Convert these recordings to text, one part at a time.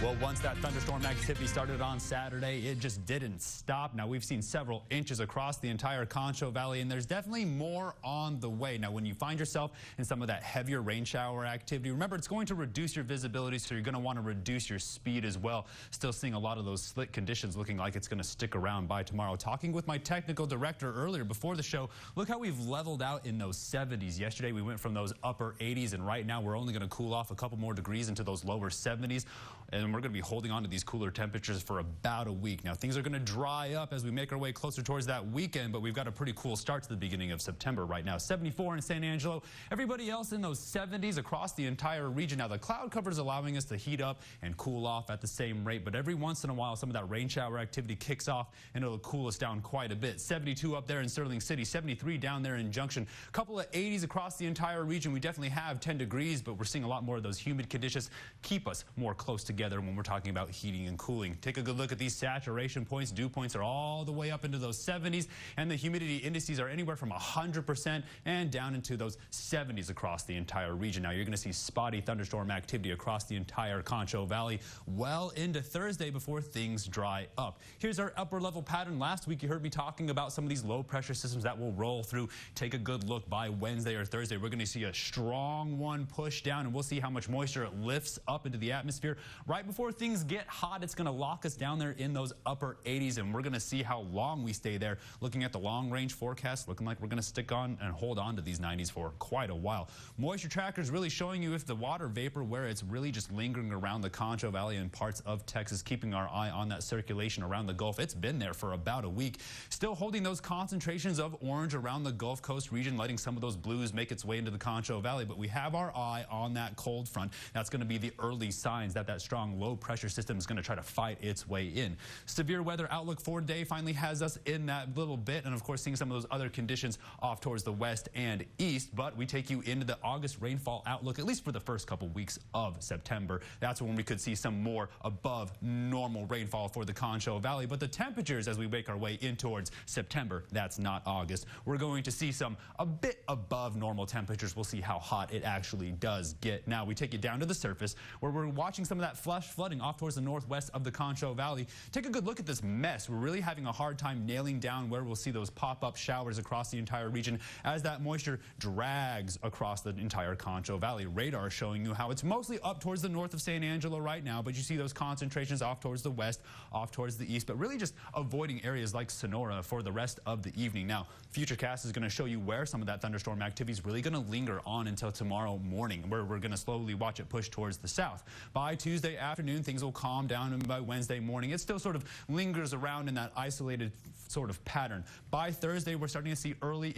Well, once that thunderstorm activity started on Saturday, it just didn't stop. Now, we've seen several inches across the entire Concho Valley, and there's definitely more on the way. Now, when you find yourself in some of that heavier rain shower activity, remember, it's going to reduce your visibility, so you're going to want to reduce your speed as well. Still seeing a lot of those slick conditions looking like it's going to stick around by tomorrow. Talking with my technical director earlier before the show, look how we've leveled out in those 70s. Yesterday, we went from those upper 80s, and right now we're only going to cool off a couple more degrees into those lower 70s. And we're going to be holding on to these cooler temperatures for about a week. Now, things are going to dry up as we make our way closer towards that weekend, but we've got a pretty cool start to the beginning of September right now. 74 in San Angelo. Everybody else in those 70s across the entire region. Now, the cloud cover is allowing us to heat up and cool off at the same rate, but every once in a while, some of that rain shower activity kicks off, and it'll cool us down quite a bit. 72 up there in Sterling City, 73 down there in Junction. A couple of 80s across the entire region. We definitely have 10 degrees, but we're seeing a lot more of those humid conditions keep us more close together when we're talking about heating and cooling. Take a good look at these saturation points. Dew points are all the way up into those 70s, and the humidity indices are anywhere from 100% and down into those 70s across the entire region. Now, you're going to see spotty thunderstorm activity across the entire Concho Valley well into Thursday before things dry up. Here's our upper level pattern. Last week, you heard me talking about some of these low pressure systems that will roll through. Take a good look by Wednesday or Thursday. We're going to see a strong one push down, and we'll see how much moisture it lifts up into the atmosphere. Right before things get hot, it's going to lock us down there in those upper 80s, and we're going to see how long we stay there. Looking at the long range forecast, looking like we're going to stick on and hold on to these 90s for quite a while. Moisture tracker is really showing you if the water vapor, where it's really just lingering around the Concho Valley and parts of Texas, keeping our eye on that circulation around the Gulf. It's been there for about a week. Still holding those concentrations of orange around the Gulf Coast region, letting some of those blues make its way into the Concho Valley, but we have our eye on that cold front. That's going to be the early signs that that strong low pressure system is going to try to fight its way in. Severe weather outlook for today finally has us in that little bit, and of course seeing some of those other conditions off towards the west and east, but we take you into the August rainfall outlook, at least for the first couple weeks of September. That's when we could see some more above normal rainfall for the Concho Valley, but the temperatures as we make our way in towards September, that's not August. We're going to see some a bit above normal temperatures. We'll see how hot it actually does get. Now we take it down to the surface where we're watching some of that flash flooding off towards the northwest of the Concho Valley. Take a good look at this mess. We're really having a hard time nailing down where we'll see those pop-up showers across the entire region as that moisture drags across the entire Concho Valley. Radar is showing you how it's mostly up towards the north of San Angelo right now, but you see those concentrations off towards the west, off towards the east, but really just avoiding areas like Sonora for the rest of the evening. Now, Futurecast is going to show you where some of that thunderstorm activity is really going to linger on until tomorrow morning, where we're going to slowly watch it push towards the south. By Tuesday afternoon, things will calm down, and by Wednesday morning, it still sort of lingers around in that isolated sort of pattern. By Thursday, we're starting to see early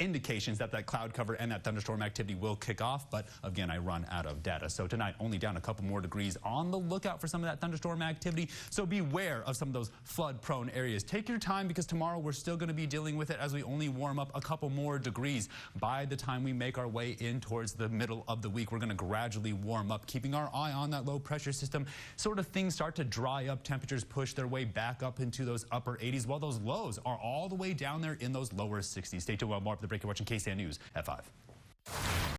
indications that that cloud cover and that thunderstorm activity will kick off, but again, I run out of data. So tonight, only down a couple more degrees. On the lookout for some of that thunderstorm activity, so beware of some of those flood-prone areas. Take your time, because tomorrow we're still going to be dealing with it as we only warm up a couple more degrees. By the time we make our way in towards the middle of the week, we're going to gradually warm up, keeping our eye on that low pressure system. Sort of things start to dry up, temperatures push their way back up into those upper 80s, while those lows are all the way down there in those lower 60s. Stay tuned. Well, more up the break. You're watching KSAN News at 5.